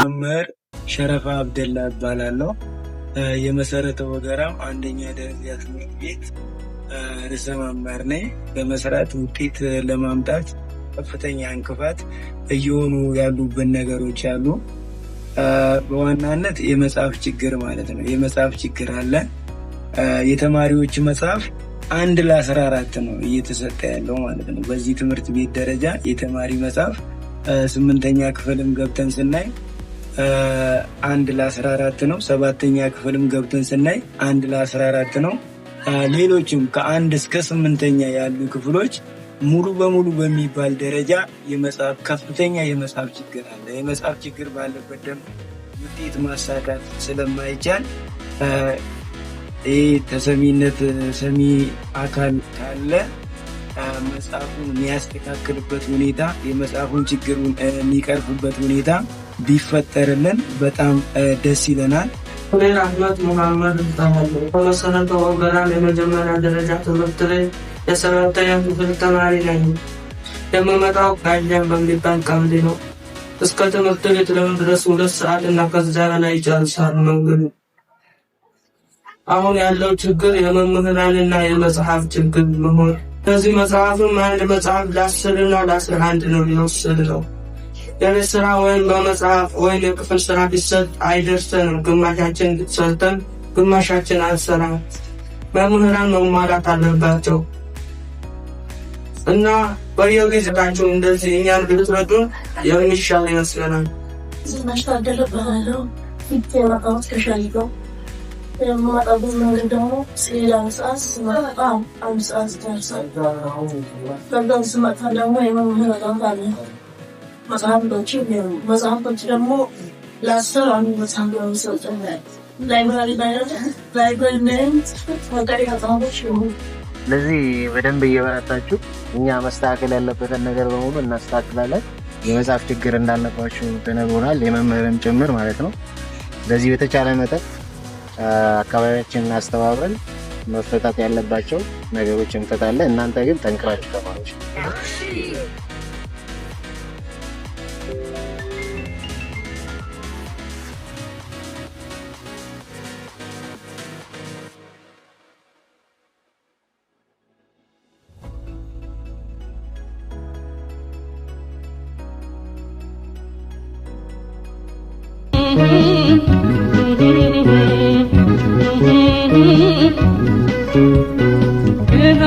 መምህር ሸረፋ አብደላ እባላለሁ። የመሰረተ ወገራም አንደኛ ደረጃ ትምህርት ቤት ርዕሰ መምህር ነኝ። በመሰረት ውጤት ለማምጣት ከፍተኛ እንቅፋት እየሆኑ ያሉብን ነገሮች አሉ። በዋናነት የመጽሐፍ ችግር ማለት ነው። የመጽሐፍ ችግር አለ። የተማሪዎች መጽሐፍ 1:14 ነው እየተሰጠ ያለው ማለት ነው። በዚህ ትምህርት ቤት ደረጃ የተማሪ መጽሐፍ 8ኛ ክፍልም ገብተን ስናይ 1:14 ነው። 7ኛ ክፍልም ገብተን ስናይ 1:14 ነው። ሌሎችም ከ1 እስከ 8ኛ ያሉ ክፍሎች ሙሉ በሙሉ በሚባል ደረጃ የመጽሐፍ ከፍተኛ የመጽሐፍ ችግር አለ። የመጽሐፍ ችግር ባለበት ደግሞ ውጤት ማሳካት ስለማይቻል ተሰሚነት ሰሚ አካል ካለ መጽሐፉን የሚያስተካክልበት ሁኔታ የመጽሐፉን ችግሩን የሚቀርፍበት ሁኔታ ቢፈጠርልን በጣም ደስ ይለናል። ሌላ አህመድ ሙሐመድ እባላለሁ። በመሰረተ ወገራም የመጀመሪያ ደረጃ ትምህርት ቤት የ7ኛ ክፍል ተማሪ ነኝ። የምመጣው ጋዣን በሚባል ቀበሌ ነው። እስከ ትምህርት ቤት ለመድረስ 2 ሰዓት እና ከዛ በላይ ይጨርሳል መንገዱ። አሁን ያለው ችግር የመምህራንና የመጽሐፍ ችግር መሆን። ከዚህ መጽሐፍም አንድ መጽሐፍ ለ10 እና ለ11 ነው የሚወስደው። የቤት ስራ ወይም በመጽሐፍ ወይም የክፍል ስራ ቢሰጥ አይደርሰንም። ግማሻችን ሰርተን ግማሻችን አንሰራም። መምህራን መሟላት አለባቸው እና በየጊዜያቸው እንደዚህ እኛን ብትረዱን የሚሻል ይመስለናል። የማጣበት መንገድ ደግሞ ሌላ ሰዓት ስመጣ 1 ሰዓት ደርሳል። ከዛም ስመጣ ደግሞ የመምህር እጥረት አለ። መጽሐፎች ደግሞ ለ10 አንድ መጽሐፍ ነው የሚሰጠን። ላይብራሪ ወጣሪ መጽሐፎች ይሁን። ስለዚህ በደንብ እየበረታችሁ እኛ መስተካከል ያለበትን ነገር በሙሉ እናስተካክላለን። የመጽሐፍ ችግር እንዳለባችሁ ተነግሮናል፣ የመምህርም ጭምር ማለት ነው። ስለዚህ በተቻለ መጠን አካባቢያችንን አስተባብረን መፈታት ያለባቸው ነገሮች እንፈታለን። እናንተ ግን ጠንክራችሁ ተማሩሽ።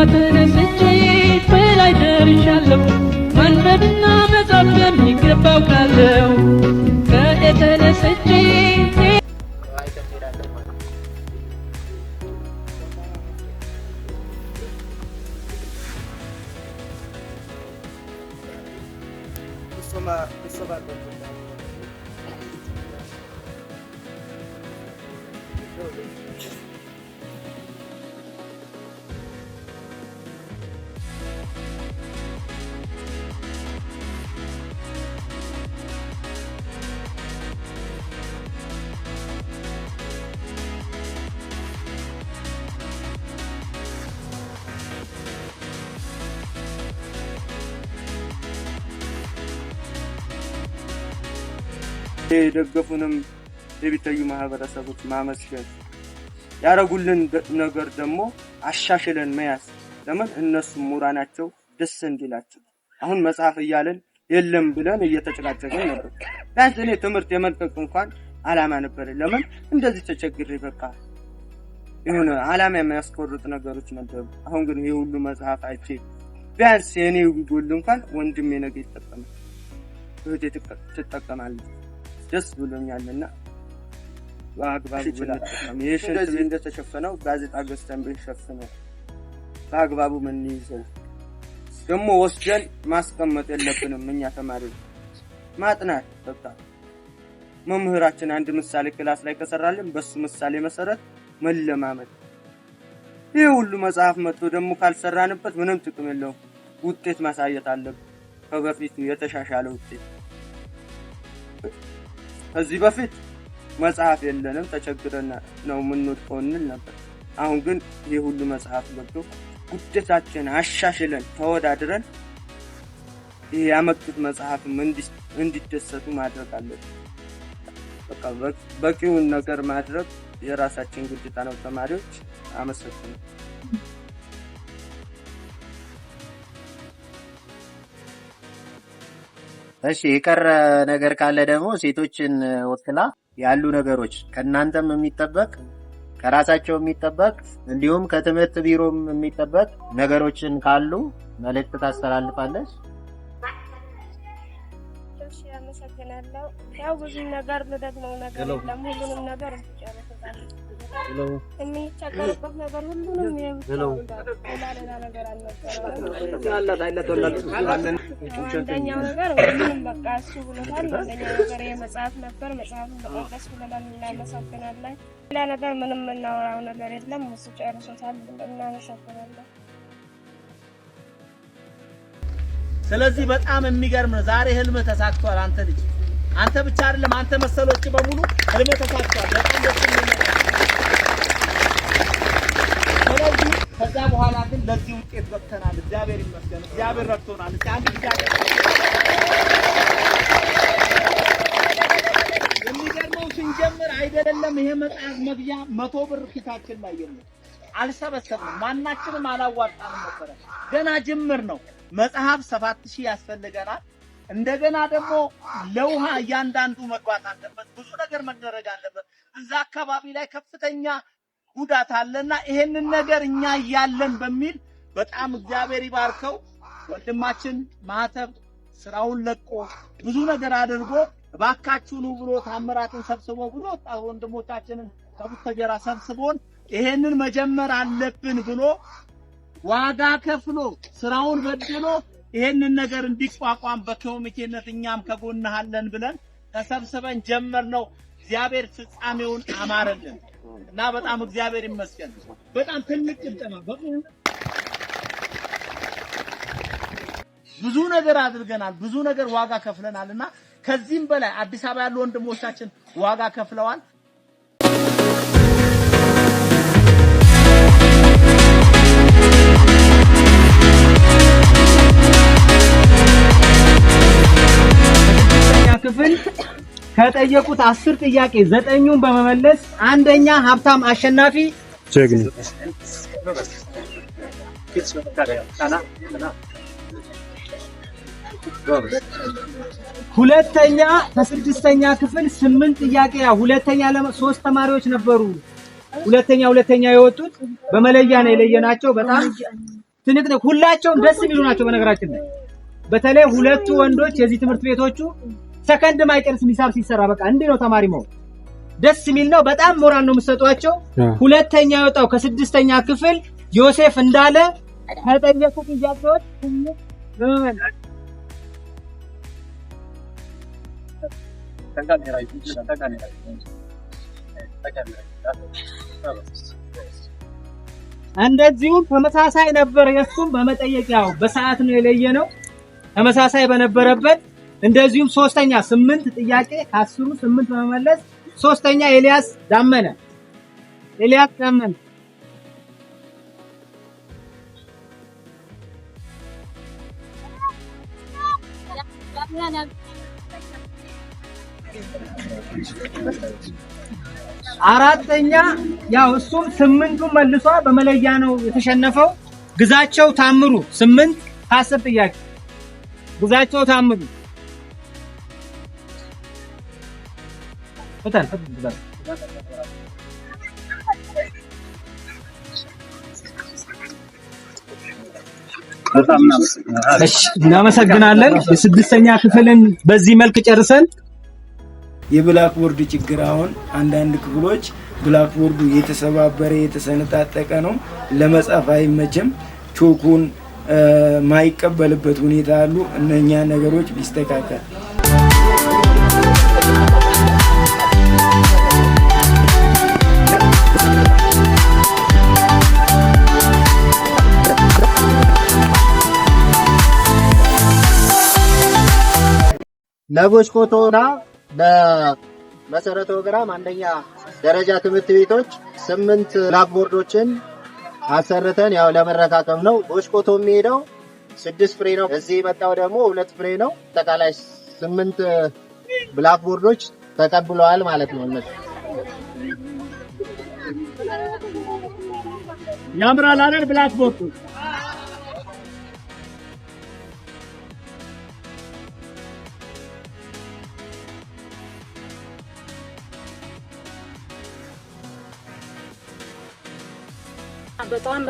ተነስቼ በላይ ደርሻለሁ። ማንበብና መጻፍ በሚገባው ካለው ተነስቼ የደገፉንም የቢተዩ ማህበረሰቦች ማመስገን ያረጉልን ነገር ደግሞ አሻሽለን መያዝ። ለምን እነሱ ሙራናቸው ደስ እንዲላቸው አሁን መጽሐፍ እያለን የለም ብለን እየተጨቃጨቅን ነበር። ቢያንስ እኔ ትምህርት የመልቀቅ እንኳን አላማ ነበር። ለምን እንደዚህ ተቸግሬ በቃ የሆነ አላማ የሚያስቆርጥ ነገሮች ነበሩ። አሁን ግን ይሄ ሁሉ መጽሐፍ አይቼ ቢያንስ የኔ ጉል እንኳን ወንድሜ ነገ ይጠቀማል፣ እህቴ ትጠቀማለች። ደስ ብሎኛልና በአግባቡ ብንጠቀም የሽንት እንደተሸፈነው ጋዜጣ ገዝተን ብንሸፍነው በአግባቡ ምን ይዘው ደግሞ ወስደን ማስቀመጥ የለብንም። እኛ ተማሪዎች ማጥናት በቃ መምህራችን አንድ ምሳሌ ክላስ ላይ ከሰራልን በሱ ምሳሌ መሰረት መለማመድ። ይሄ ሁሉ መጽሐፍ መጥቶ ደግሞ ካልሰራንበት ምንም ጥቅም የለውም። ውጤት ማሳየት አለብን፣ ከበፊቱ የተሻሻለ ውጤት። ከዚህ በፊት መጽሐፍ የለንም ተቸግረን ነው የምንወድቀው እንል ነበር። አሁን ግን ይሄ ሁሉ መጽሐፍ ገብቶ ውጤታችን አሻሽለን ተወዳድረን ይሄ ያመጡት መጽሐፍም እንዲደሰቱ ማድረግ አለብን። በቃ በቂውን ነገር ማድረግ የራሳችን ግዴታ ነው። ተማሪዎች አመሰግናለሁ። እሺ የቀረ ነገር ካለ ደግሞ ሴቶችን ወክላ ያሉ ነገሮች ከእናንተም የሚጠበቅ ከራሳቸው የሚጠበቅ እንዲሁም ከትምህርት ቢሮም የሚጠበቅ ነገሮችን ካሉ መልእክት ታስተላልፋለች። እሺ አመሰግናለሁ። ያው ብዙ ነገር ልደግመው ነገር የለም። ሁሉንም ነገር እንጨርሳለን። የሚቸገርበት ነገር ሁሉንም ሌላ ነገር አልነበረም። አንደኛው ነገር ምንም በቃ እሱ ብሎታል። አንደኛው ነገር የመጽሐፍ ነበር። መጽሐፉን በጣም ደስ ብሎናል። እናመሰግናለን። ሌላ ነገር ምንም እናወራው ነገር የለም። እሱ ጨርሶታል። እናመሰግናለን። ስለዚህ በጣም የሚገርም ነው። ዛሬ ህልም ተሳክቷል። አንተ ልጅ አንተ ብቻ አይደለም አንተ መሰሎች በሙሉ ህልም ተሳክቷል። በጣም ደስ የሚል ነው። ስለዚህ ከዛ በኋላ ግን ለዚህ ውጤት በቅተናል። እግዚአብሔር ይመስገን። እግዚአብሔር ረድቶናል። እስኪ አንድ ጊዜ የሚገርመው ስንጀምር አይደለም ይሄ መጽሐፍ መግዣ 100 ብር ኪሳችን ላይ የለም። አልሰበሰብንም። ማናችንም አላዋጣንም ነበር። ገና ጅምር ነው። መጽሐፍ 7000 ያስፈልገናል። እንደገና ደግሞ ለውሃ እያንዳንዱ መግባት አለበት። ብዙ ነገር መደረግ አለበት። እዛ አካባቢ ላይ ከፍተኛ ጉዳት አለና ይሄንን ነገር እኛ ያለን በሚል በጣም እግዚአብሔር ይባርከው ወንድማችን ማህተብ ስራውን ለቆ ብዙ ነገር አድርጎ እባካችሁ ነው ብሎ ታምራትን ሰብስቦ ብሎ ወንድሞቻችንን ከቡተጀራ ሰብስቦን ይሄንን መጀመር አለብን ብሎ ዋጋ ከፍሎ ስራውን በድሎ ይሄንን ነገር እንዲቋቋም በኮሚቴነት እኛም ከጎንሃለን ብለን ተሰብስበን ጀመርነው። እግዚአብሔር ፍጻሜውን አማረልን እና በጣም እግዚአብሔር ይመስገን። በጣም ትልቅ ጭብጨባ። ብዙ ነገር አድርገናል። ብዙ ነገር ዋጋ ከፍለናልና ከዚህም በላይ አዲስ አበባ ያሉ ወንድሞቻችን ዋጋ ከፍለዋል። ክፍል ከጠየቁት 10 ጥያቄ 9ኙን በመመለስ አንደኛ ሀብታም አሸናፊ ጀግኒ፣ ሁለተኛ ከ6ኛ ክፍል 8 ጥያቄ ሁለተኛ ለ3 ተማሪዎች ነበሩ። ሁለተኛ የወጡት በመለያ ነው የለየናቸው። በጣም ትንቅንቅ ሁላቸውም ደስ የሚሉ ናቸው። በነገራችን ላይ በተለይ ሁለቱ ወንዶች የዚህ ትምህርት ቤቶቹ ሰከንድ ማይቀርስ ሂሳብ ሲሰራ በቃ እንዴ ነው ተማሪ ነው ደስ የሚል ነው። በጣም ሞራል ነው የምሰጧቸው። ሁለተኛ የወጣው ከ6ኛ ክፍል ዮሴፍ እንዳለ ከጠየቁት ጥያቄዎች እንደዚሁም ተመሳሳይ ነበር። የሱም በመጠየቂያው በሰዓት ነው የለየነው። ተመሳሳይ በነበረበት እንደዚሁም 3ኛ 8 ጥያቄ ከ10 8 በመመለስ 3ኛ ኤልያስ ዳመነ አራተኛ ያው እሱም 8ቱን መልሷ በመለያ ነው የተሸነፈው። ግዛቸው ታምሩ 8 ከ10 ጥያቄ ግዛቸው ታምሩ እናመሰግናለን። የ6ኛ ክፍልን በዚህ መልክ ጨርሰን የብላክቦርድ ችግር አሁን አንዳንድ ክፍሎች ብላክቦርዱ የተሰባበረ የተሰነጣጠቀ ነው። ለመጻፍ አይመችም። ቾኩን ማይቀበልበት ሁኔታ አሉ። እነኛ ነገሮች ቢስተካከል ለጎሽኮቶና ለመሰረተ ፕሮግራም አንደኛ ደረጃ ትምህርት ቤቶች 8 ብላክቦርዶችን አሰርተን ያው ለመረካከም ነው። ጎሽኮቶ የሚሄደው 6 ፍሬ ነው። እዚህ የመጣው ደግሞ 2 ፍሬ ነው። አጠቃላይ 8 ብላክቦርዶች ተቀብለዋል ማለት ነው። እነሱ ያምራል አይደል? ብላክ ቦርዱ በጣም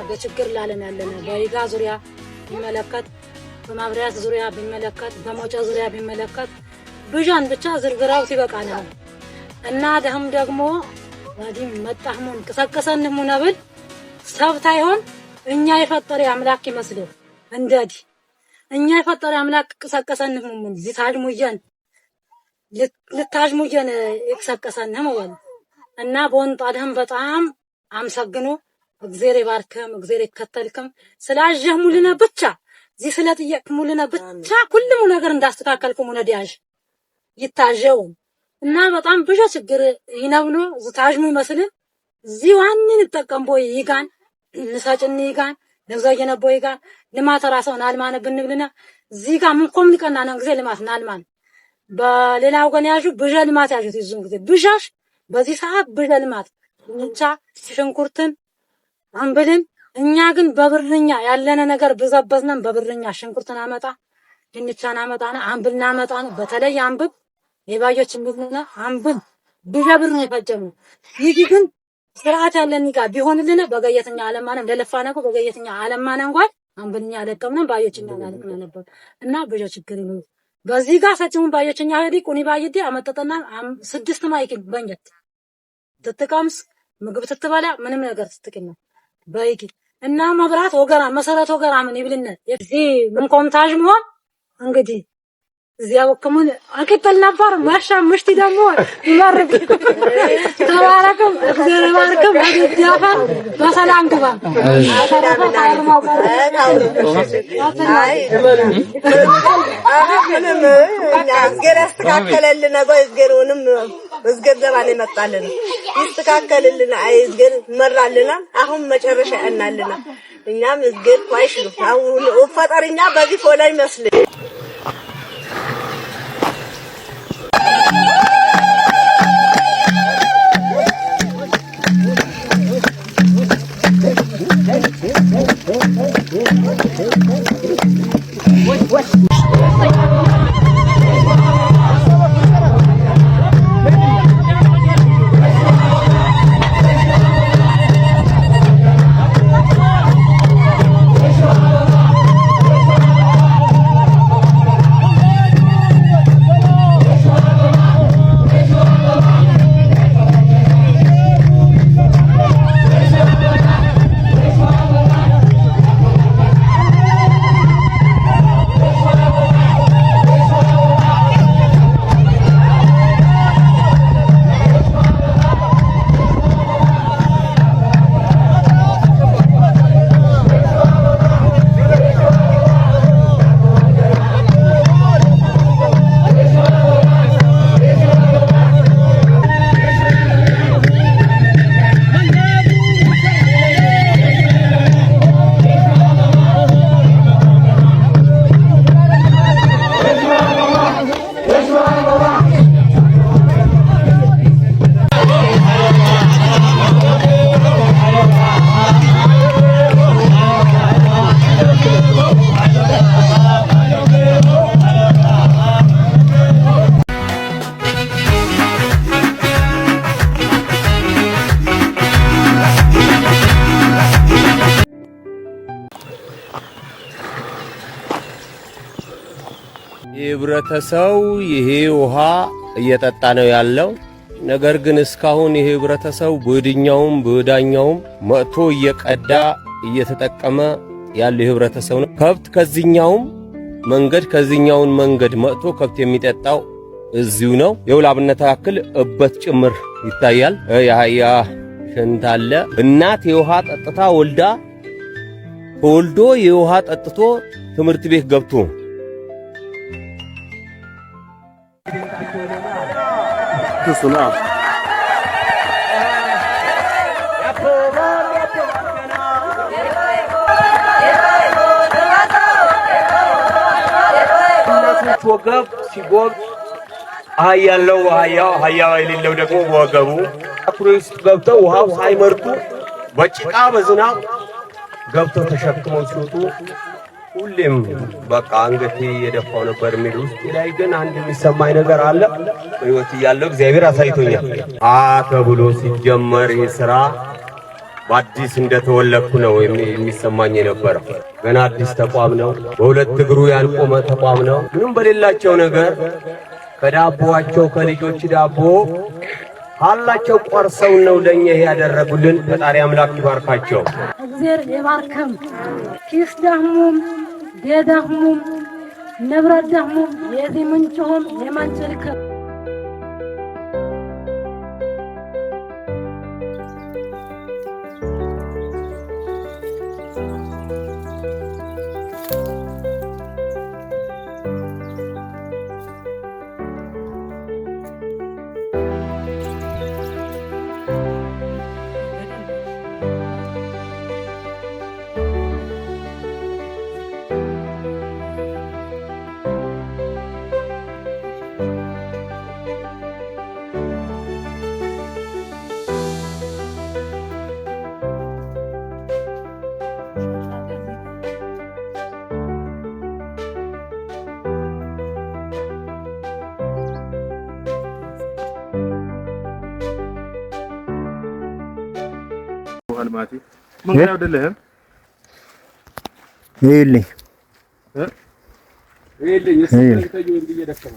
በችግር ላለን ያለነ በይጋ ዙሪያ ቢመለከት በማብሪያት ዙሪያ ቢመለከት በሞጫ ዙሪያ ቢመለከት ብዙን ብቻ ዝርዝራው ሲበቃና እና ደግሞ ወዲም መጣህሙን ከሰከሰን ሙነብል ሰብታ ይሆን እኛ የፈጠረ አምላክ ይመስለው እንደዲ እኛ የፈጠረ አምላክ ከሰከሰን ሙን ዚታጅሙየን ልታጅሙየን ይከሰከሰን ነው እና ቦንጣደም በጣም አመሰግኑ እግዚአብሔር ይባርክም እግዚአብሔር ይከተልክም ስላጀህ ሙልነ ብቻ ዚህ ስለጥየቅ ሙልነ ብቻ ሁሉም ነገር እንዳስተካከልኩ ሙነዲያጅ ይታጀው እና በጣም ብዙ ችግር ይነብኖ ዝታጅሙ ይመስል ዚህ ዋንን ተጠቀምቦ ይጋን ንሳጭን ይጋን ለዛየነ ቦይጋን ልማት ራስውን አልማነ ብንብልና ዚህ ጋር ምን ኮምኒቀና ነው ጊዜ ልማት ናልማን በሌላው ገን ያጁ ብዙ ልማት ያጁት ይዙን ጊዜ ብዙሽ በዚህ ሰዓት ብዙ ልማት ብቻ ሽንኩርትን አንብልን እኛ ግን በብርኛ ያለነ ነገር ብዘበዝነን በብርኛ ሽንኩርትን አመጣ ድንቻን አመጣና አንብልና አመጣና በተለይ አንብብ የባዮች ምብልና አንብብ ብር ነው የፈጀነው ይህ ግን ስርዓት ያለን ጋር ቢሆንልን በገየተኛ ዓለማን እንደለፋነ እኮ በገየተኛ ዓለማን እንኳን አንብልኛ አለቀምነን ባዮችኛ አለቀም ነበር እና ብዙ ችግር ነው በዚህ ጋር ሰጭሙን ባዮችኛ ሄዲ ቁኒ ባይዲ አመጣጠና 6 ማይክን በእንጀት ተተቃምስ ምግብ ተተባላ ምንም ነገር ተተከነ ባይቂ እና መብራት ወገራ መሰረት ወገራ ምን ይብልነ እዚህ ምን ኮምታጅ መሆን እንግዲህ እዚያ ወከሙን አከተል ነበር ማሻ ምሽቲ ደግሞ ይመርቅ ተባረከም እግዚአብሔር ይባርክም አዲያፋ በሰላም ግባ አተረፈ ታርማው አይ ምንም እኛ እግዚአብሔር ያስተካከለልን ነው እግዚአብሔርንም እግዚአብሔር ዘባን ይመጣልን ይስተካከልልን አይ እግዚአብሔር መራልና አሁን መጨረሻ እናልና እኛም እግዚአብሔር ኳይሽ ነው አሁን ፈጠርኛ በዚህ ፎላይ መስል ህብረተሰቡ ይሄ ውሃ እየጠጣ ነው ያለው። ነገር ግን እስካሁን ይሄ ህብረተሰቡ በድኛውም በዳኛውም መጥቶ እየቀዳ እየተጠቀመ ያለ ህብረተሰቡ ነው። ከብት ከዚህኛውም መንገድ መጥቶ ከብት የሚጠጣው እዚሁ ነው። የውላብነት ያክል እበት ጭምር ይታያል። ያያ ሽንታለ እናት የውሃ ጠጥታ ወልዶ የውሃ ጠጥቶ ትምህርት ቤት ገብቶ እሱና ወገብ ሲጎብ አህያ ያለው አህያው አህያው የሌለው ደግሞ ወገቡ አኩሪ ውስጥ ገብተው ውሃው ሳይመርጡ በጭቃ በዝናብ ገብተው ተሸክመው ሲወጡ ሁሌም በቃ አንገቴ የደፋው ነበር የሚል ውስጥ ላይ ግን አንድ የሚሰማኝ ነገር አለ። በሕይወት እያለሁ እግዚአብሔር አሳይቶኛል። ተብሎ ሲጀመር ይህ ስራ በአዲስ እንደተወለድኩ ነው የሚሰማኝ የነበረው። ገና አዲስ ተቋም ነው። በሁለት እግሩ ያልቆመ ተቋም ነው። ምንም በሌላቸው ነገር ከዳቦአቸው ከልጆች ዳቦ አላቸው ቆርሰው ነው ለኛ ያደረጉልን። ፈጣሪ አምላክ ይባርካቸው። እግዚአብሔር ይባርከም። ኪስ ደህሙም ደህሙም ንብረት ደህሙም የዚህ ምንጭሁም የማንጭልከ አልማቲ መንገድ አይደለም ይልኝ እየተዩ እየደከመ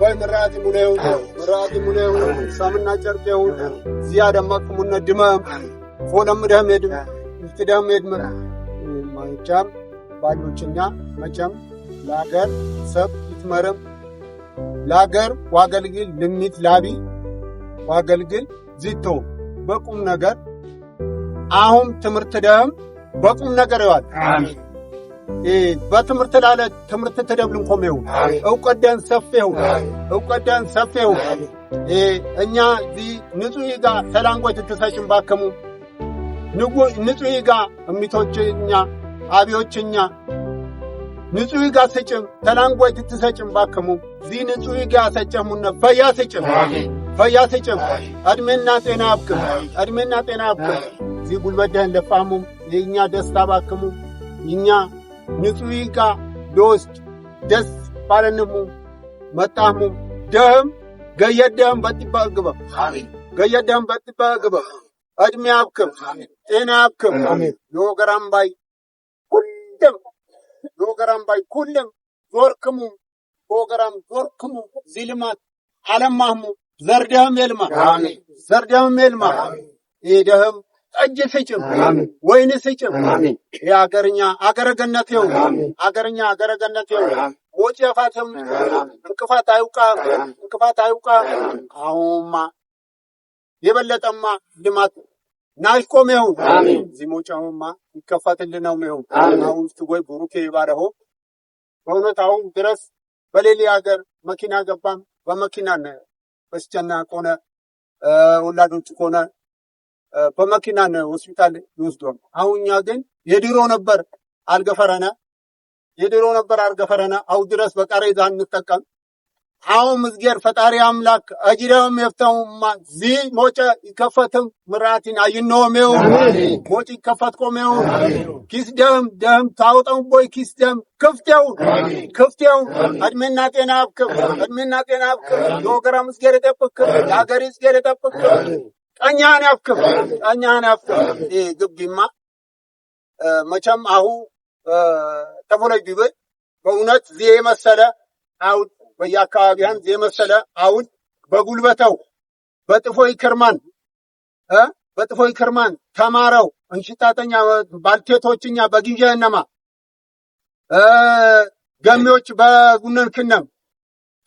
ወይ ምራቲ ሙኔው ሳምና ጨርቄው ዚያዳ ማክሙነ ድማም ፎለም ደህመድ ይትደህመድ ማንቻም ባሎችኛ መቸም ላገር ሰብ ይትመረም ላገር ዋገልግል ልሚት ላቢ ዋገልግል ዚቶ በቁም ነገር አሁን ትምርት ደም በቁም ነገር ይዋል አሜን በትምርት ላለ ትምርት ተደብልን ቆመው እውቀዳን ሰፈው እኛ ዚ ንጹህ ይጋ ሰላንጎት ተሳሽን ባከሙ ንጹህ ይጋ እሚቶችኛ አብዮችኛ ንጹህ ይጋ ሰጭም ሰላንጎት ተሳሽን ባከሙ ዚ ንጹህ ይጋ ሰጨሙነ ፈያሰጭም አድሜና ጤና አብክም ዚ ጉልበደን ለፋሙ የኛ ደስታ ባከሙ እኛ ንጹህ ጋ ዶስት ደስ ባለንሙ መጣሙ ደም ገየደም በጥባግበ ገየደም በጥባግበ አድሜ አብክም ጤና አብክም ዮገራምባይ ኩልም ዞርክሙ ዮገራም ዞርክሙ ዚልማት አለማህሙ ዘርደህም የልማ ዘርደህም የልማ ይደህም ጠጅ ስጭም ወይን ስጭም የአገርኛ አገረገነት ይሁን አገርኛ አገረገነት ይሁን ሞጭ የፋትም እንቅፋት አይውቃ አሁንማ የበለጠማ ልማት ናሽቆም ይሁን እዚህ ሞጫውማ ይከፈትልን ነው ይሁን አሁን ትጎይ ቡሩኬ ይባረሆ በእውነት አሁን ድረስ በሌላ ሀገር መኪና ገባም በመኪና ነው በስጨና ቆነ ወላዶች ቆነ በመኪና ነው ሆስፒታል ይወስዷል። አሁን እኛ ግን የድሮ ነበር አልገፈረና አሁን ድረስ በቃሬዛ እንጠቀም። አሁን ምዝጌር ፈጣሪ አምላክ አጅራም የፍታውማ ዚ ሞጨ ይከፈትም ምራቲን አይኖሜው ሞጭ ይከፈት ቆሜው ኪስ ደም ታውጣው ቦይ ኪስ ደም ክፍቴው አድሜና ጤና አብክም ዶገራ ምዝጌር ተጠብቅ ያገሪ ምዝጌር ተጠብቅ ቀኛን ያፍክም ግቢማ መቼም አሁን ተፎለጅ ቢበ በእውነት ዚ መሰለ አሁን በየአካባቢያን የመሰለ አሁን በጉልበተው በጥፎይ ክርማን ተማረው እንሽጣተኛ ባልቴቶችኛ በጊዜነማ ገሚዎች በጉነን ክነም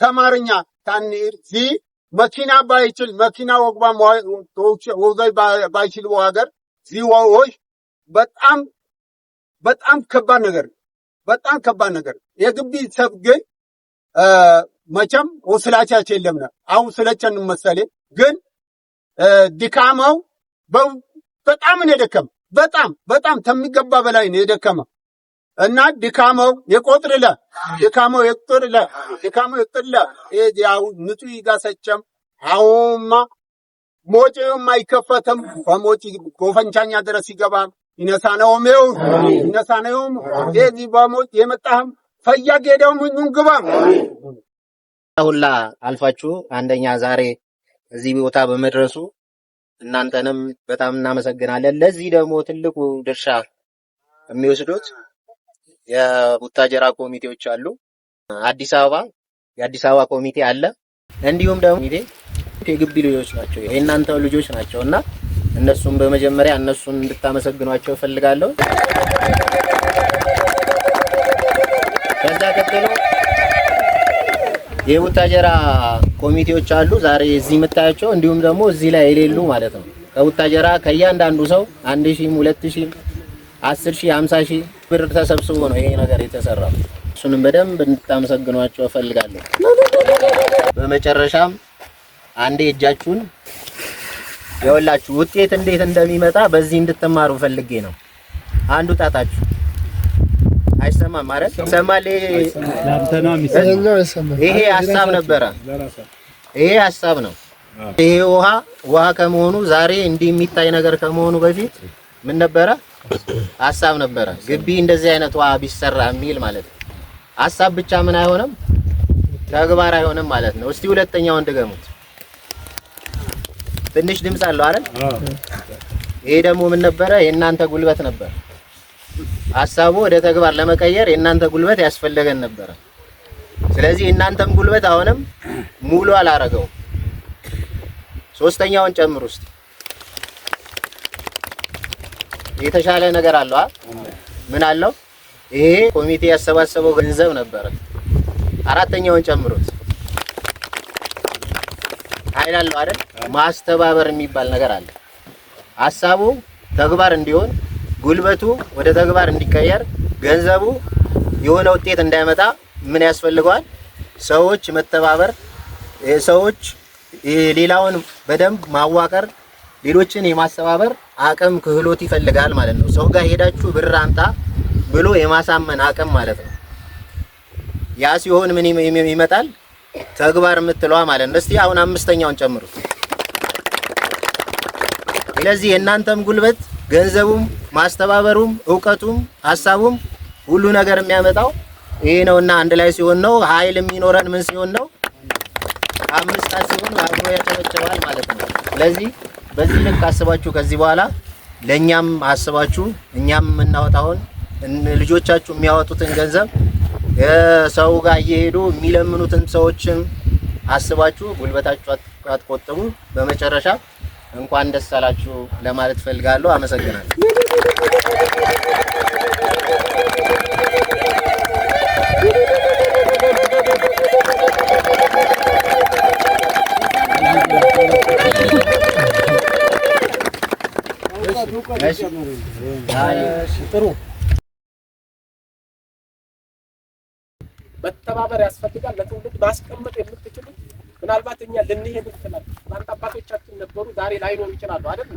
ተማርኛ ታንር ዚ መኪና ባይችል መኪና ወግባ ወዘይ ባይችል ሀገር ዚ ወይ በጣም ከባድ ነገር የግቢ ሰብ ግን መቼም ወስላቻቸው የለምና አሁን ስለቸን መሰለ ግን ድካማው በጣም ነው የደከመ በጣም ተሚገባ በላይ ነው የደከመ እና ድካማው ይቆጥርለ ያው ንጹህ ይጋሰጨም አሁንማ ሞጪውም አይከፈትም ከሞጪ ጎፈንቻኛ ድረስ ይገባል ይነሳነውም የዚህ በሞጭ የመጣህም ፈያግ ሄደውም ሁሉን ግባ ሁላ አልፋችሁ አንደኛ ዛሬ እዚህ ቦታ በመድረሱ እናንተንም በጣም እናመሰግናለን። ለዚህ ደግሞ ትልቁ ድርሻ የሚወስዱት የቡታጀራ ኮሚቴዎች አሉ። የአዲስ አበባ ኮሚቴ አለ። እንዲሁም ደግሞ የግቢ ልጆች ናቸው፣ የእናንተ ልጆች ናቸውና እነሱን በመጀመሪያ እነሱን እንድታመሰግኗቸው ፈልጋለሁ። ከዛ ቀጥሎ የቡታጀራ ኮሚቴዎች አሉ ዛሬ እዚህ የምታያቸው፣ እንዲሁም ደግሞ እዚህ ላይ የሌሉ ማለት ነው። ከቡታጀራ ከእያንዳንዱ ሰው 1000፣ 2000፣ 10,000፣ 50,000 ብር ተሰብስቦ ነው ይሄ ነገር የተሰራው። እሱንም በደንብ እንድታመሰግኗቸው ፈልጋለሁ። በመጨረሻም አንዴ እጃችሁን የወላችሁ ውጤት እንዴት እንደሚመጣ በዚህ እንድትማሩ ፈልጌ ነው። አንዱ ጣጣችሁ አይሰማም ማለት ይሰማል። ይሄ ሐሳብ ነበረ። ይሄ ሐሳብ ነው። ይሄ ውሃ ከመሆኑ ዛሬ እንዲህ የሚታይ ነገር ከመሆኑ በፊት ምን ነበረ? ሐሳብ ነበረ። ግቢ እንደዚህ አይነት ውሃ ቢሰራ የሚል ማለት ነው። ሐሳብ ብቻ ምን አይሆንም፣ ተግባር አይሆንም ማለት ነው። እስቲ ሁለተኛውን ድገሙት። ትንሽ ድምጽ አለው አይደል? ይሄ ደግሞ ምን ነበረ? የእናንተ ጉልበት ነበር። ሐሳቡ ወደ ተግባር ለመቀየር የእናንተ ጉልበት ያስፈልገን ነበር። ስለዚህ እናንተም ጉልበት አሁንም ሙሉ አላረገው። ሶስተኛውን ጨምሩ እስቲ። የተሻለ ነገር አለው ምን አለው? ይሄ ኮሚቴ ያሰባሰበው ገንዘብ ነበር። አራተኛውን ጨምሩት። ኃይል አለው አይደል? ማስተባበር የሚባል ነገር አለ። ሐሳቡ ተግባር እንዲሆን፣ ጉልበቱ ወደ ተግባር እንዲቀየር፣ ገንዘቡ የሆነ ውጤት እንዳይመጣ ምን ያስፈልገዋል? ሰዎች መተባበር፣ ሰዎች ሌላውን በደንብ ማዋቀር፣ ሌሎችን የማስተባበር አቅም ክህሎት ይፈልጋል ማለት ነው። ሰው ጋር ሄዳችሁ ብር አምጣ ብሎ የማሳመን አቅም ማለት ነው። ያ ሲሆን ምን ይመጣል? ተግባር የምትለዋ ማለት ነው። እስቲ አሁን አምስተኛውን ጨምሩት። ስለዚህ የእናንተም ጉልበት ገንዘቡም፣ ማስተባበሩም፣ ዕውቀቱም፣ ሐሳቡም ሁሉ ነገር የሚያመጣው ይሄ ነውና አንድ ላይ ሲሆን ነው። ኃይል የሚኖረን ምን ሲሆን ነው? አምስት ሲሆን አብሮ ያጨበጨባል ማለት ነው። ስለዚህ በዚህ ልክ አስባችሁ ከዚህ በኋላ ለኛም አስባችሁ እኛም የምናወጣውን ልጆቻችሁ የሚያወጡትን ገንዘብ ሰው ጋር እየሄዱ የሚለምኑትን ሰዎችን አስባችሁ ጉልበታችሁ አትቆጥቡ። በመጨረሻ እንኳን ደስ አላችሁ ለማለት ፈልጋለሁ። አመሰግናለሁ። ጥሩ መተባበር ያስፈልጋል። ለትውልድ ማስቀመጥ የምትችሉት ምናልባት እኛ ልንሄድ እንችላለን። እናንተ አባቶቻችን ነበሩ፣ ዛሬ ላይኖሩ ይችላሉ አይደል?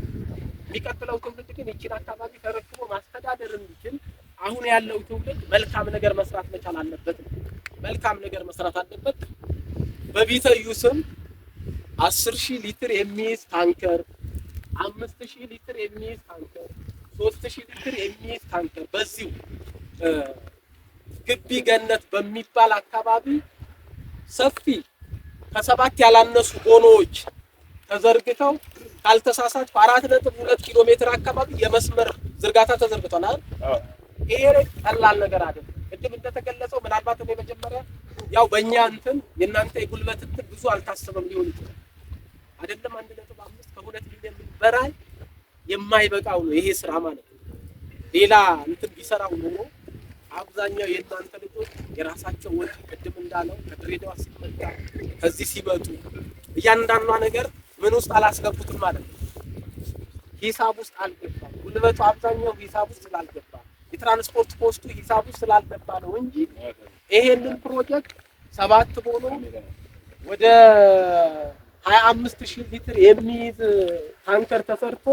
የሚቀጥለው ትውልድ ግን ይህችን አካባቢ ተረክቦ ማስተዳደር እንዲችል አሁን ያለው ትውልድ መልካም ነገር መስራት መቻል አለበት። መልካም ነገር መስራት አለበት። በቢተዩ ስም 10,000 ሊትር የሚይዝ ታንከር፣ 5,000 ሊትር የሚይዝ ታንከር፣ 3,000 ሊትር የሚይዝ ታንከር በዚሁ ግቢ ገነት በሚባል አካባቢ ሰፊ ከ7 ያላነሱ ቦኖዎች ተዘርግተው ካልተሳሳት 4.2 ኪሎ ሜትር አካባቢ የመስመር ዝርጋታ ተዘርግቷል አይደል? ይሄ ቀላል ነገር አይደለም። ቅድም እንደተገለጸው ምናልባት ነው መጀመሪያ ያው በእኛ እንትን የእናንተ የጉልበት እንትን ብዙ አልታሰበም ሊሆን ይችላል አይደለም። 1.5 ከ2 ሚሊዮን በላይ የማይበቃው ነው ይሄ ስራ ማለት ነው። ሌላ እንትን ቢሰራው ነው አብዛኛው የእናንተ ልጆች የራሳቸው ወጪ ቅድም እንዳለው ከድሬዳዋ ሲመጣ ከዚህ ሲመጡ እያንዳንዷ ነገር ምን ውስጥ አላስገቡትም ማለት ነው። ሂሳብ ውስጥ አልገባም። ጉልበቱ አብዛኛው ሂሳብ ውስጥ ስላልገባ የትራንስፖርት ኮስቱ ሂሳብ ውስጥ ስላልገባ ነው እንጂ ይሄንን ፕሮጀክት 7 ቦኖ ወደ 25,000 ሊትር የሚይዝ ታንከር ተሰርቶ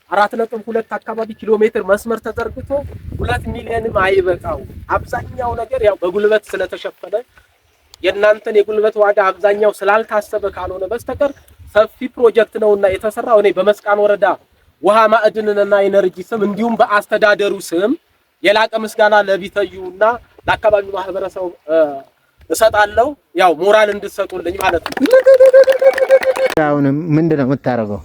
4.2 አካባቢ ኪሎ ሜትር መስመር ተዘርግቶ 2 ሚሊዮንም አይበቃው። አብዛኛው ነገር ያው በጉልበት ስለተሸፈነ የእናንተን የጉልበት ዋጋ አብዛኛው ስላልታሰበ ካልሆነ በስተቀር ሰፊ ፕሮጀክት ነውና የተሰራው። እኔ በመስቃን ወረዳ ውሃ ማዕድንና ኢነርጂ ስም እንዲሁም በአስተዳደሩ ስም የላቀ ምስጋና ለቢተዩና ለአካባቢው ማህበረሰብ እሰጣለሁ። ያው ሞራል እንድትሰጡልኝ ማለት ነው። አሁን ምንድነው የምታረገው?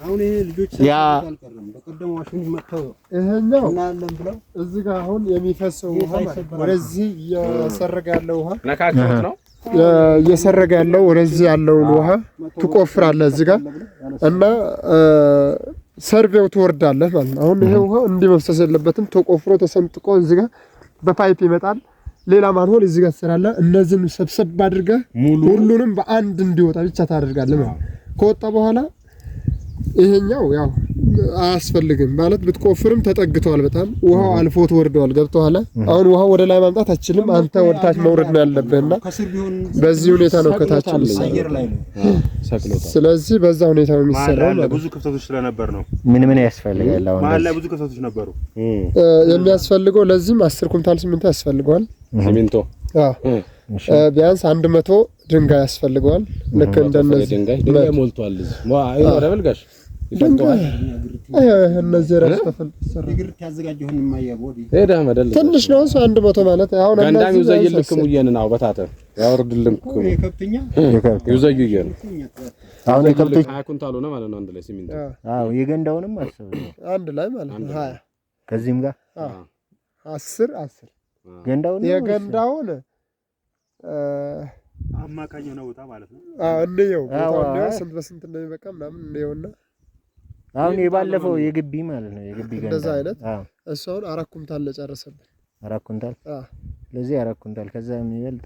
አሁን ይሄ ልጆች አልቀረም። በቀደም ዋሽን መጥተው ይሄኛው እናለን ብለው እዚህ ጋር አሁን የሚፈሰው ውሃ ወደዚህ እየሰረገ ያለው ውሃ ነካክቶት ነው እየሰረገ ያለው ወደዚህ ያለውን ውሃ ትቆፍራለህ እዚህ ጋር እና ሰርቬው ትወርዳለህ ማለት ነው። አሁን ይሄ ውሃ እንዲህ መፍሰስ የለበትም። ተቆፍሮ ተሰንጥቆ እዚህ ጋር በፓይፕ ይመጣል። ሌላ ማንሆል እዚህ ጋር ትሰራለህ። እነዚህን ሰብሰብ አድርገህ ሁሉንም በአንድ እንዲወጣ ብቻ ታደርጋለህ ማለት ከወጣ በኋላ ይሄኛው ያው አያስፈልግም ማለት ብትቆፍርም ተጠግቷል። በጣም ውሃው አልፎት ወርዷል። ገብቷል። አሁን ውሃው ወደ ላይ ማምጣት አትችልም። አንተ ወደ ታች መውረድ ነው ያለብህና በዚህ ሁኔታ ነው ከታች አየር ላይ ነው ሰቅሎታል። ስለዚህ በዛ ሁኔታ ነው የሚሰራው። ብዙ ክፍተቶች ስለነበር ነው። ምን ያስፈልጋል? አሁን መሀል ላይ ብዙ ክፍተቶች ነበሩ። የሚያስፈልገው ለዚህም 10 ኩንታል ሲሚንቶ ያስፈልገዋል። ሲሚንቶ ቢያንስ 100 ድንጋይ ያስፈልገዋል። ልክ እንደነዚህ ድንጋይ ሞልቷል። አይ ወረበልጋሽ ይፈንቷል። እነዚህ ራስ ተፈልሰረ ግርት ያዘጋጀውን ማያቦዲ ሄዳ መደል ትንሽ ነው 100 ማለት አሁን አንዳም ይዘይልክም ይየን ነው በታተ ያወርድልም የከብትኛ ይዘይየን አሁን የከብቶች 20 ኩንታል ሆነ ማለት ነው። አንድ ላይ ሲሚንቶ አዎ የገንዳውንም አስብ አንድ ላይ ማለት ነው 20 ከዚህም ጋር 10 ገንዳውን የገንዳውን አማካኝ ነው ቦታ ማለት ነው። እንየው ቦታው ስንት በስንት እንደሚበቃ ምናምን እንየውና አሁን የባለፈው የግቢ ማለት ነው የግቢ ገንዳ እንደዛ አይነት እሱ አሁን 4 ኩንታል ለጨረሰብን 4 ኩንታል ለዚህ 4 ኩንታል ከዛ የሚበልጥ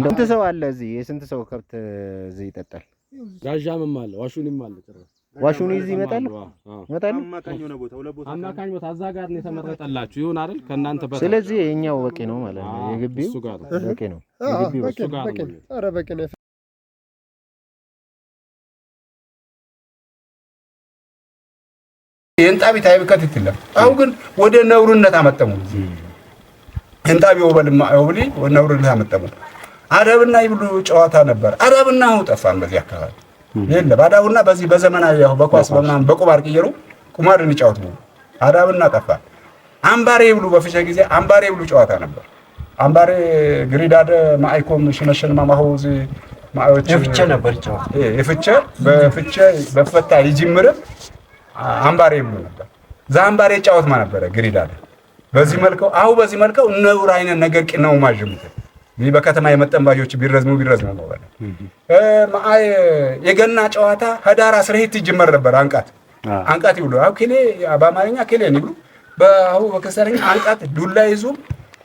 ስንት ሰው አለ እዚህ? የስንት ሰው ከብት እዚህ ይጠጣል? ጋዣምም አለ ዋሹንም አለ ጭራሽ ዋሹን እዚህ ይመጣል። አማካኝ ነው ቦታ ሁለት ቦታ አማካኝ ቦታ እዛ ጋር ነው የተመረጠላችሁ ይሁን አይደል? ከእናንተ በታች ስለዚህ የኛው በቂ ነው ማለት ነው። የግቢው በቂ ነው። የግቢው እሱ ጋር ነው። ኧረ በቂ ነው። የእንጣቢ ታይብ ከትትለም አሁን ግን ወደ ነውርነት አመጣሙ። እንጣቢ ወበልማ ወብሊ ወደ ነውርነት አመጣሙ። አረብና ይብሉ ጨዋታ ነበር። አረብና ጠፋን በዚህ አካባቢ የለም። አዳውና በዚህ በዘመናዊ ያው በኳስ በመናም በቁማር ቀየሩ ቁማር እንጫወት ነው። አዳብና ጠፋ። አምባሬ ይብሉ በፍቼ ጊዜ አምባሬ ይብሉ ጨዋታ ነበር። አምባሬ ግሪዳደ ማይኮም ሽነሽን ማማሁዚ ማዮች የፍቼ ነበር ጨዋታ የፍቼ በፍቼ በፈታ ይጅምር አምባሬ ይብሉ ነበር። ዛምባሬ ጨዋታ ነበር ግሪዳደ በዚህ መልከው በዚህ መልከው ነውር አይነት ነገር ቅነው ማጅሙት ይህ በከተማ የመጠንባጆች ቢረዝሙ ነው ባለ ማይ የገና ጨዋታ ህዳር 12 ይጀመር ነበር። አንቃት ይብሉ አው ከሌ በአማርኛ ከሌ ነው ይብሉ በአው በከሰረኛ አንቃት ዱላ ይዙ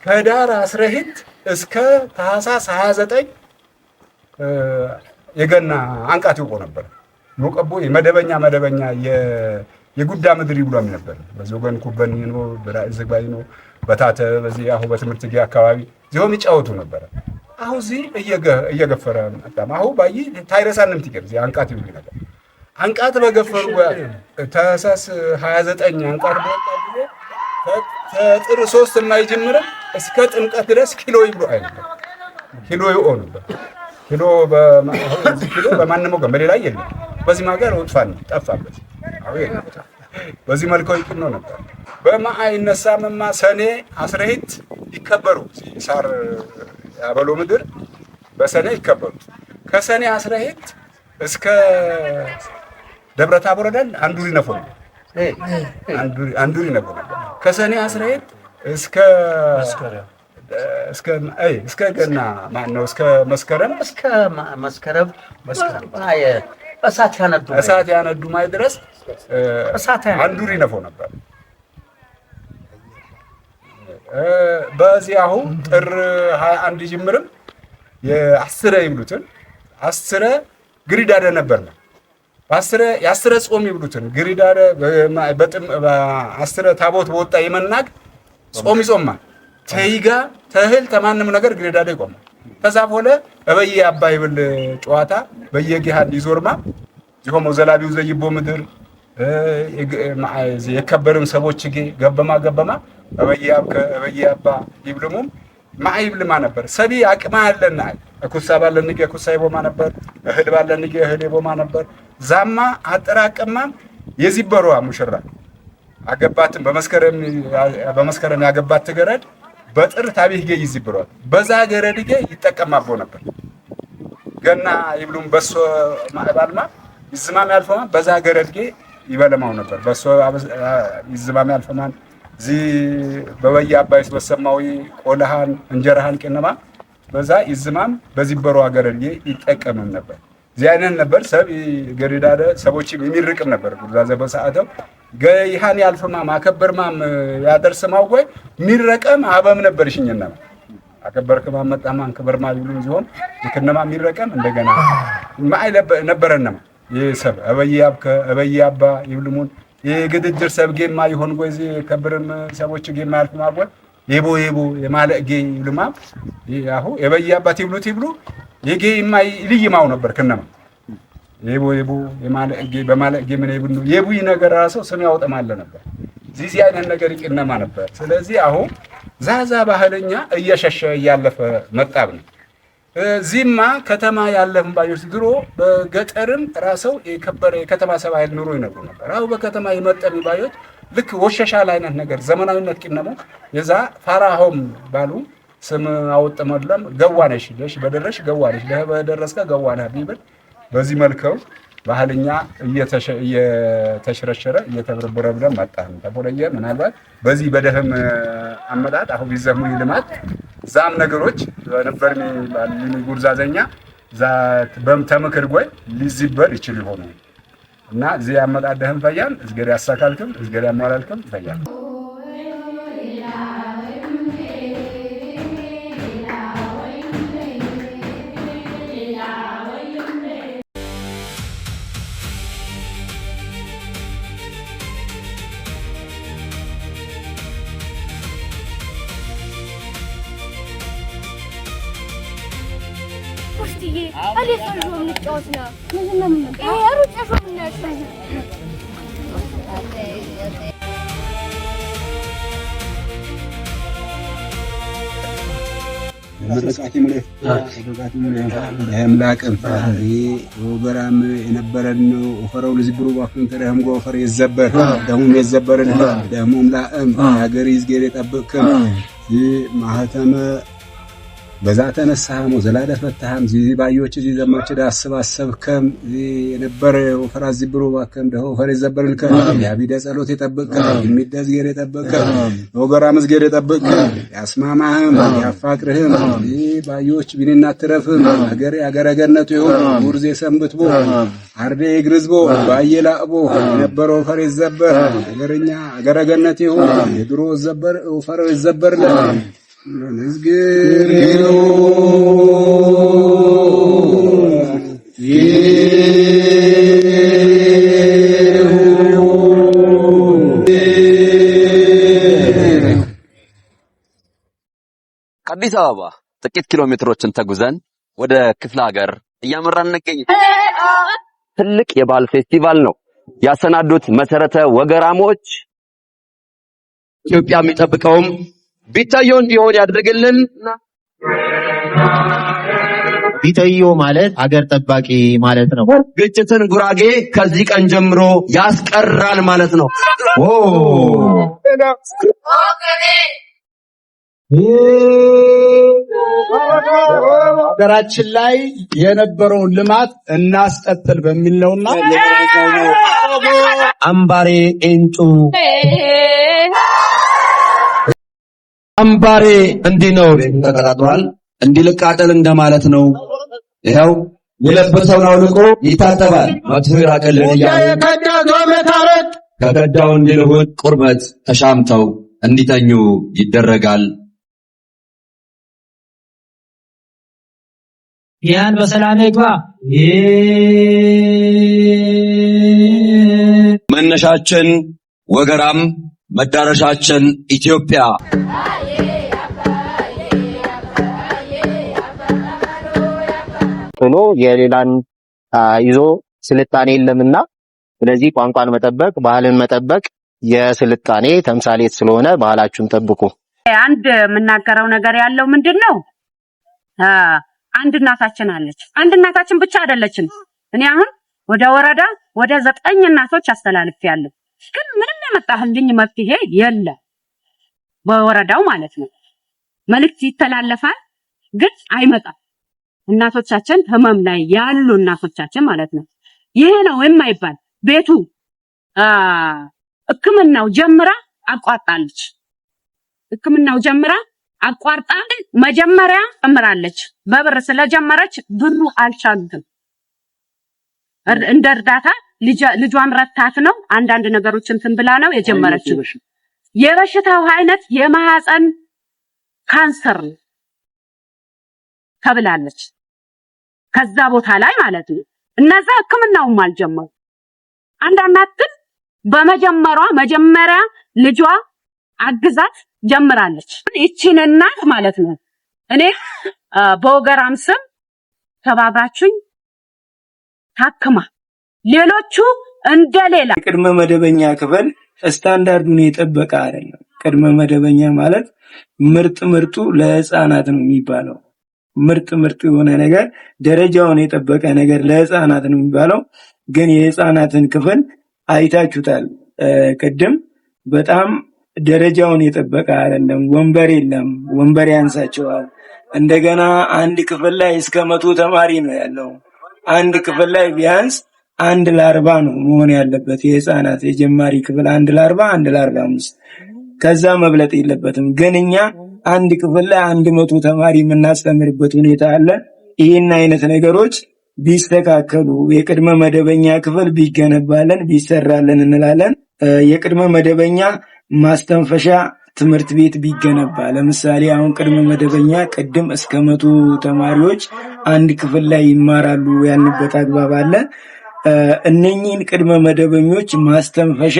ከህዳር 12 እስከ ታህሳስ 29 የገና አንቃት ይቆ ነበር። ወቀቦ የመደበኛ የጉዳ ምድር ይብሉም ነበር። በዘጎን ኩበን ነው በራዝግባይ ነው በታተ በዚህ አሁ በትምህርት ጊዜ አካባቢ ዚሆም ይጫወቱ ነበር። አሁ ዚ እየገፈረ መጣም አሁ ባይ ታይረሳንም ትቀር ዚ አንቃት ይብሉ ነበር። አንቃት በገፈሩ ታህሳስ 29 አንቃት በወጣ ጊዜ ከጥር 3 የማይጀምር እስከ ጥምቀት ድረስ ኪሎ ይብሉ አይደለም ኪሎ ይሆን ነበር። ኪሎ በማንነው ገም በሌላ የለም። በዚህ ማገር ወጥፋን ጠፋበት። አዎ በዚህ መልኩ ይቅር ነበር። በማአይ ነሳምማ ሰኔ 12 ይከበሩ ሳር ያበሎ ምድር በሰኔ ይከበሩ። ከሰኔ 12 እስከ ደብረ ታቦር ወደል አንዱሪ ነፈው አንዱሪ ነፈው ከሰኔ 12 እስከ ገና ማን ነው እስከ መስከረም አይ እሳት ያነዱ ማይ ድረስ አንዱሪ ነፈው ነበር። በዚያው ጥር 21 ጅምርም የ10 ይብሉትን 10 ግሪዳደ ነበር። የ10 ጾም ይብሉትን ግሪዳደ በጥም 10 ታቦት በወጣ የመናግ ጾም ይጾማል። ተይጋ ተህል ተማንም ነገር ግሪዳደ ይቆማል። ከዛ በኋላ በየ አባይ ብል ጨዋታ በየጊሃን ይዞርማ ይሆም ዘላቢው ዘይቦ ምድር የከበርም ሰቦች ገበማ በየ አባ ይብልሙም ማይብልማ ነበር። ሰቢ አቅማ ያለና ኩሳ ባለንገ ኩሳ ይቦማ ነበር። እህል ባለንገ እህል ይቦማ ነበር። ዛማ አጠራቀማ የዚበሩ ሙሽራ አገባትን በመስከረም ያገባት ገረድ በጥር ታቢህ ገይ ይዝብሯል። በዛ ገረድገ ይጠቀማቦ ነበር። ገና ይብሉም በሶ ማባልማ ይዝማም ያልፈማ በዛ ገረድገ ይበለማው ነበር። በሶ ይዝማም ያልፈማን ዚ በበያ አባይስ በሰማዊ ቆላሃን እንጀራሃን ቀነማ በዛ ይዝማም በዚበሩ ገረድገ ይጠቀምም ነበር። ዚያነን ነበር ሰብ ገሪዳደ ሰቦች የሚርቅም ነበር። ጉዛዘ በሰዓተው ገይሃን ያልፈማ ማከበርማም ያደርስማው ወይ ሚረቀም አበም ነበርሽኝና አከበርከማ መጣማን ከበርማ ይሉን ዚሆን ይከነማ ሚረቀም እንደገና ማይ ነበረና የሰብ አበያባ ይብልሙን የግድድር ሰብጌማ ይሆን ጎዚ ከብርም ሰቦች ጌማ ያልፈማ ወይ የቦ የማለጌ ይብልማ ያሁ የበያባ ይብሉ የጌማ ይልይማው ነበር ከነማ የቦ የማለጌ በማለጌ ምን ይብሉ የቡይ ነገር ራሱ ስም ያወጣማለ ነበር። ዚዚ አይነት ነገር ይቅነማ ነበር። ስለዚህ አሁን ዛዛ ባህለኛ እየሸሸ ያለፈ መጣብ ነው። ዚማ ከተማ ያለፈን ባዮች ድሮ በገጠርም ራሰው የከበረ የከተማ ሰው አይል ኑሮ ይነብሩ ነበር። አሁን በከተማ የመጠብ ባዮች ልክ ወሸሻል አይነት ነገር ዘመናዊነት ቅነሙ የዛ ፋራሆም ባሉ ስም አወጣመለም ገዋነሽ ለሽ በደረሽ ገዋነሽ ለበደረስከ ገዋና ቢብል በዚህ መልከው ባህልኛ እየተሽረሸረ እየተበረበረ ብለን መጣን። ተቆለየ ምናልባት በዚህ በደህም አመጣጥ አሁን ቢዘሙ ይልማት ዛም ነገሮች ነበር ጉርዛዘኛ ዛት በመተመክር ጎይ ሊዝበር ይችል ይሆኑ እና እዚህ አመጣጥ ደህም ፈያን እዝገሪ ያሳካልከም እዝገሪ ያሟላልከም ፈያን أليس اليوم نتجوزنا؟ إيه أروح أشوف الناس. ምርቃት ይሙልህ ለህምላቅም ወበራም የነበረን ወፈረው ለዝብሩ ባፍን ተረህም ጎፈር ይዘበር ደሙም ይዘበርን ደሙም ላእም ሀገር ይዝገር የጠብቅም ማህተመ በዛ ተነሳህም ወዘላለ ፈታህም ባዮች ዘመች ዳስባሰብከም የነበረ ወፈራዝ ብሮ ባከም ደሆ ፈሬ ዘበርልከም ያቢደ ጸሎት የጠበቅከም የሚደዝገር የጠበቅከም ወገራ መስገድ የጠበቅከም ያስማማህም ያፋቅርህም ባዮች ቢንና ትረፍም ሀገር ያገረገነቱ ይሁን ጉርዜ ሰንብትቦ አርዴ ግርዝቦ ባየላቦ የነበረው ፈሬ ዘበር ሀገርኛ አገረገነት ይሁን የድሮ ዘበር ወፈራው ዘበርለ ንዝግር ከአዲስ አበባ ጥቂት ኪሎ ሜትሮችን ተጉዘን ወደ ክፍለ ሀገር እያመራን እንገኛለን። ትልቅ የባህል ፌስቲቫል ነው ያሰናዱት መሰረተ ወገራሞች። ኢትዮጵያ የሚጠብቀውም ቢታዮ እንዲሆን ያድርግልን። ቢታዮ ማለት አገር ጠባቂ ማለት ነው። ግጭትን ጉራጌ ከዚህ ቀን ጀምሮ ያስቀራል ማለት ነው። ሀገራችን ላይ የነበረውን ልማት እናስቀጥል በሚል ነውና አምባሬ ኤንጩ አምባሬ እንዲህ ነው ተቀጣጥሯል። እንዲልቃጠል እንደማለት ነው። ይኸው የለበሰውን አውልቆ ይታጠባል። መጥፎ ይራቅልን እያሉ ከከዳው እንዲልሁት ቁርበት ተሻምተው እንዲተኙ ይደረጋል። ያን በሰላም ይግባ። መነሻችን ወገራም መዳረሻችን ኢትዮጵያ። ሆኖ የሌላን ይዞ ስልጣኔ የለምና ስለዚህ ቋንቋን መጠበቅ ባህልን መጠበቅ የስልጣኔ ተምሳሌት ስለሆነ ባህላችሁን ጠብቁ። አንድ የምናገረው ነገር ያለው ምንድነው? አንድ እናታችን አለች። አንድ እናታችን ብቻ አይደለችም። እኔ አሁን ወደ ወረዳ ወደ 9 እናቶች አስተላልፌያለሁ። ግን ምንም ያመጣልኝ መፍትሄ የለም። በወረዳው ማለት ነው መልእክት ይተላለፋል ግን አይመጣም። እናቶቻችን ህመም ላይ ያሉ እናቶቻችን ማለት ነው ይሄ ነው የማይባል ቤቱ ሕክምናው ጀምራ አቋርጣለች። ሕክምናው ጀምራ አቋርጣ መጀመሪያ ጀምራለች። በብር ስለጀመረች ብሩ አልቻሉትም። እንደ እርዳታ ልጇን ረታት ነው አንዳንድ ነገሮችን እንትን ብላ ነው የጀመረችው። የበሽታው አይነት የማህፀን ካንሰር ተብላለች። ከዛ ቦታ ላይ ማለት ነው እነዛ ሕክምናውም አልጀመሩ። አንዳንድ ግን መጀመሪያ ልጇ አግዛት ጀምራለች። እቺን እናት ማለት ነው እኔ በወገራም ስም ተባብራችሁኝ ታክማ ሌሎቹ እንደሌላ ቅድመ መደበኛ ክፍል ስታንዳርዱን የጠበቀ አይደለም። ቅድመ መደበኛ ማለት ምርጡ ለህፃናት ነው የሚባለው። ምርጥ የሆነ ነገር ደረጃውን የጠበቀ ነገር ለህፃናት ነው የሚባለው። ግን የህፃናትን ክፍል አይታችሁታል። ቅድም በጣም ደረጃውን የጠበቀ አይደለም። ወንበር የለም፣ ወንበር ያንሳቸዋል። እንደገና አንድ ክፍል ላይ እስከ 100 ተማሪ ነው ያለው። አንድ ክፍል ላይ ቢያንስ 1 ለ40 ነው መሆን ያለበት። የህፃናት የጀማሪ ክፍል 1 ለ40 1 ለ45 ከዛ መብለጥ የለበትም። ግን እኛ አንድ ክፍል ላይ 100 ተማሪ የምናስተምርበት ሁኔታ አለ። ይሄን አይነት ነገሮች ቢስተካከሉ የቅድመ መደበኛ ክፍል ቢገነባልን ቢሰራልን እንላለን። የቅድመ መደበኛ ማስተንፈሻ ትምህርት ቤት ቢገነባ ለምሳሌ አሁን ቅድመ መደበኛ ቅድም እስከ 100 ተማሪዎች አንድ ክፍል ላይ ይማራሉ ያልንበት አግባብ አለ። እነኚህን ቅድመ መደበኞች ማስተንፈሻ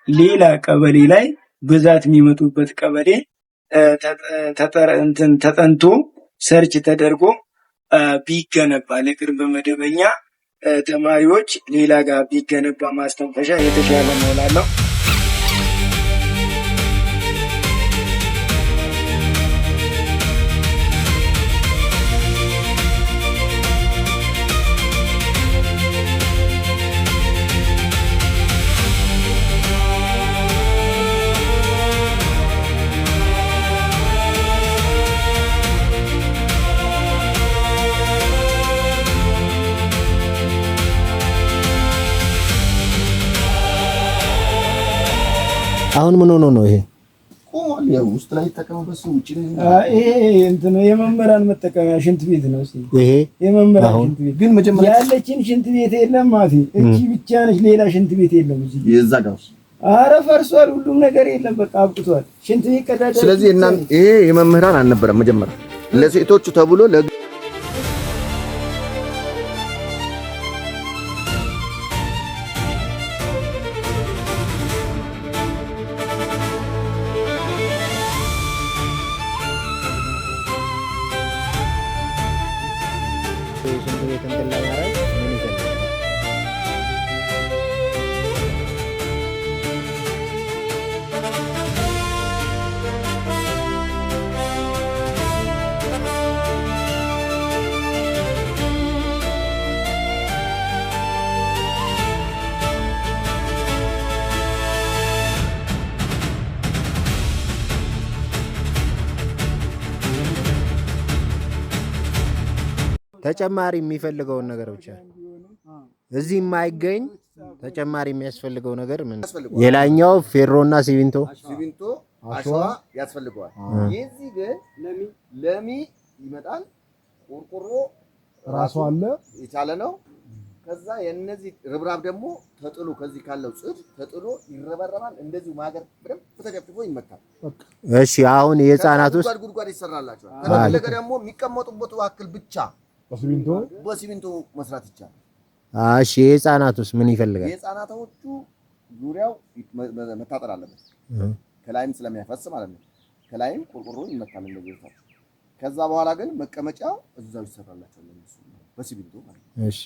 ሌላ ቀበሌ ላይ ብዛት የሚመጡበት ቀበሌ ተጠንቶ ሰርች ተደርጎ ቢገነባ ለቅድመ መደበኛ ተማሪዎች ሌላ ጋር ቢገነባ ማስተንፈሻ የተሻለ ነው እላለሁ። አሁን ምን ሆኖ ነው ይሄ? ቆሟል። ያው ውስጥ ላይ ተቀመጠው ውጪ ላይ ይሄ እንትን የመምህራን መጠቀሚያ ሽንት ቤት ነው። ይሄ የመምህራን ሽንት ቤት ግን መጀመሪያ ያለችን ሽንት ቤት የለም ማፊ እቺ ብቻ ነች። ሌላ ሽንት ቤት የለም እዚህ የዛ ጋር አረ ፈርሷል። ሁሉም ነገር የለም። በቃ አብቅቷል። ሽንት ቤት ቀዳዳ። ስለዚህ ይሄ የመምህራን አልነበረም መጀመሪያ ለሴቶቹ ተብሎ ተጨማሪ የሚፈልገውን ነገር ብቻ እዚህ የማይገኝ ተጨማሪ የሚያስፈልገው ነገር ምን? የላኛው ፌሮና ሲሚንቶ አሸዋ ያስፈልገዋል። የዚህ ግን ለሚ ይመጣል። ቆርቆሮ ራሱ አለ የቻለ ነው። ከዛ የነዚህ ርብራብ ደግሞ ተጥሎ ከዚህ ካለው ጽድ ተጥሎ ይረበረባል። እንደዚሁ ማገር በደንብ ተጨፍጭፎ ይመታል። እሺ አሁን የህፃናት ውስጥ ጉድጓድ ይሰራላቸዋል። ከፈለገ ደግሞ የሚቀመጡበት ዋክል ብቻ በሲሚንቶ መስራት ይቻላል። እሺ የህፃናት ውስጥ ምን ይፈልጋል? የህፃናቶቹ ዙሪያው መታጠር አለበት። ከላይም ስለሚያፈስ ማለት ነው። ከላይም ቆርቆሮ ይመታል እንደዚህ ነው። ከዛ በኋላ ግን መቀመጫው እዛው ይሰራላቸዋል በሲሚንቶ ማለት ነው። እሺ